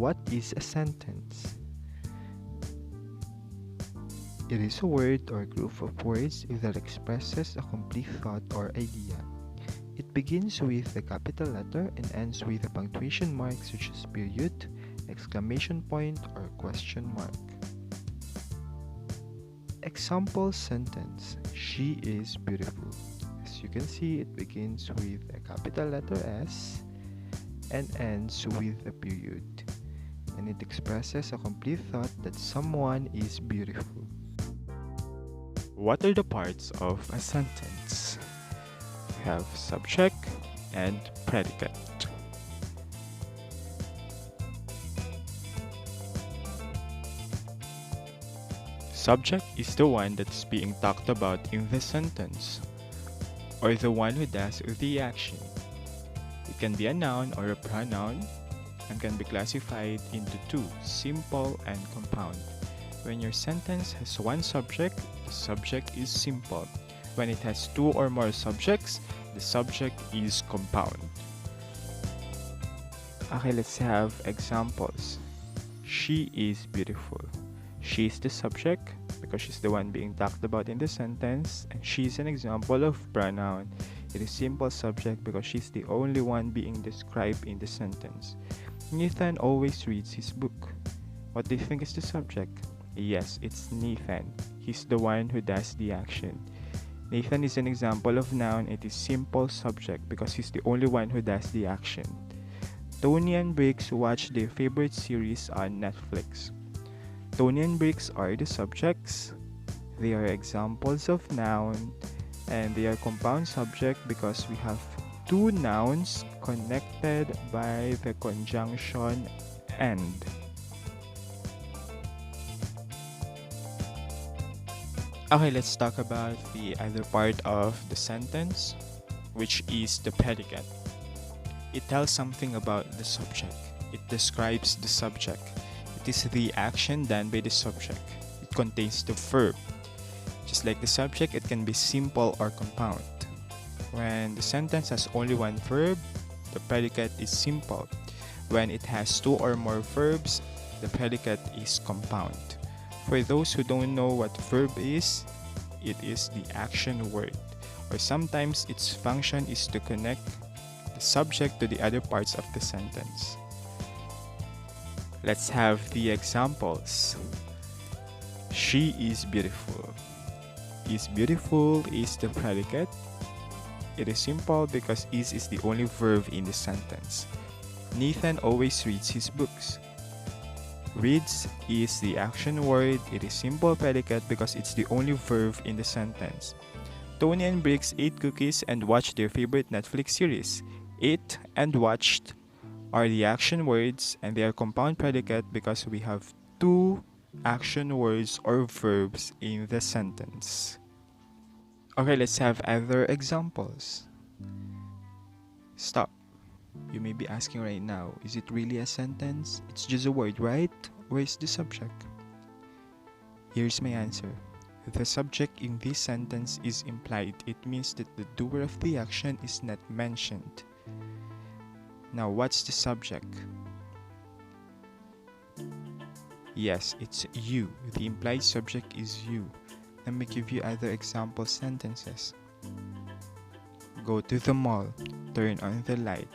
what is a sentence? It is a word or group of words that expresses a complete thought or idea. It begins with a capital letter and ends with a punctuation mark such as period, exclamation point, or question mark. Example sentence: She is beautiful. As you can see, it begins with a capital letter S and ends with a period. And it expresses a complete thought that someone is beautiful. What are the parts of a sentence? We have subject and predicate. Subject is the one that's being talked about in the sentence, or the one who does the action. It can be a noun or a pronoun and can be classified into two, simple and compound. When your sentence has one subject, the subject is simple. When it has two or more subjects, the subject is compound. Okay, let's have examples. She is beautiful. She is the subject because she's the one being talked about in the sentence, and she is an example of pronoun. It is simple subject because she's the only one being described in the sentence. Nathan always reads his book. What do you think is the subject? Yes, it's Nathan. He's the one who does the action. Nathan is an example of noun. It is simple subject because he's the only one who does the action. Tony and Briggs watch their favorite series on Netflix. Tony and Briggs are the subjects. They are examples of noun, and they are compound subject because we have two nouns connected by the conjunction and. Okay, let's talk about the other part of the sentence, which is the predicate. It tells something about the subject. It describes the subject. It is the action done by the subject. It contains the verb. Just like the subject, it can be simple or compound. When the sentence has only one verb, the predicate is simple. When it has two or more verbs, the predicate is compound. For those who don't know what verb is, it is the action word, or sometimes its function is to connect the subject to the other parts of the sentence. Let's have the examples. She is beautiful. Is beautiful is the predicate. It is simple because is the only verb in the sentence. Nathan always reads his books. Reads is the action word. It is simple predicate because it's the only verb in the sentence. Tony and Briggs ate cookies and watched their favorite Netflix series. Ate and watched are the action words, and they are compound predicate because we have two action words or verbs in the sentence. Okay, let's have other examples. Stop. You may be asking right now, is it really a sentence? It's just a word, right? Where's the subject? Here's my answer. The subject in this sentence is implied. It means that the doer of the action is not mentioned. Now, what's the subject? Yes, it's you. The implied subject is you. Let me give you other example sentences. Go to the mall. Turn on the light.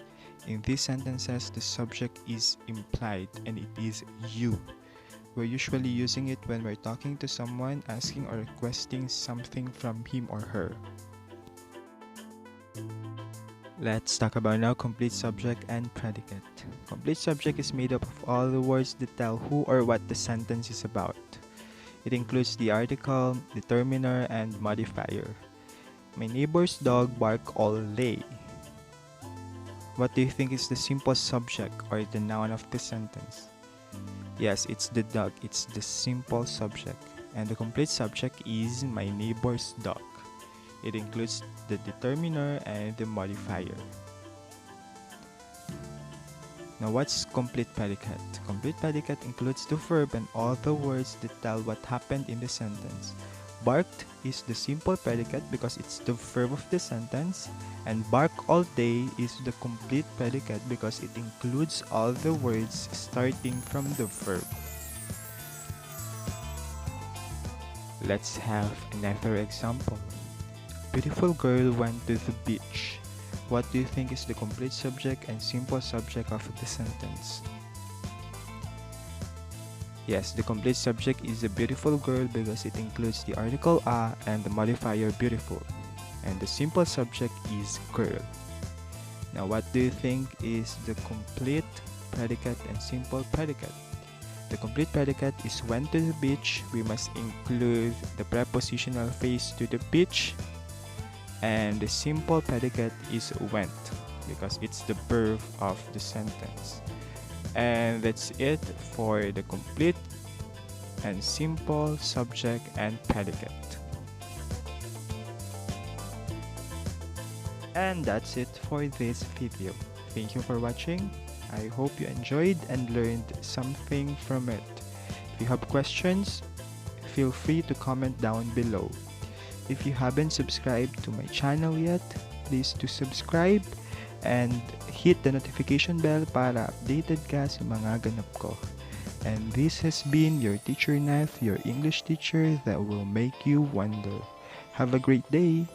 In these sentences, the subject is implied and it is you. We're usually using it when we're talking to someone, asking or requesting something from him or her. Let's talk about now complete subject and predicate. Complete subject is made up of all the words that tell who or what the sentence is about. It includes the article, determiner, and modifier. My neighbor's dog barked all day. What do you think is the simple subject or the noun of the sentence? Yes, it's the dog. It's the simple subject. And the complete subject is my neighbor's dog. It includes the determiner and the modifier. Now, what's complete predicate? Complete predicate includes the verb and all the words that tell what happened in the sentence. Barked is the simple predicate because it's the verb of the sentence, and bark all day is the complete predicate because it includes all the words starting from the verb. Let's have another example. Beautiful girl went to the beach. What do you think is the complete subject and simple subject of the sentence? Yes, the complete subject is a beautiful girl because it includes the article a and the modifier beautiful. And the simple subject is girl. Now, what do you think is the complete predicate and simple predicate? The complete predicate is went to the beach. We must include the prepositional phrase to the beach. And the simple predicate is went because it's the verb of the sentence. And that's it for the complete and simple subject and predicate. And that's it for this video. Thank you for watching. I hope you enjoyed and learned something from it. If you have questions, feel free to comment down below. If you haven't subscribed to my channel yet, please do subscribe and hit the notification bell para updated ka sa mga ganap ko. And this has been your Teacher Nath, your English teacher that will make you wonder. Have a great day!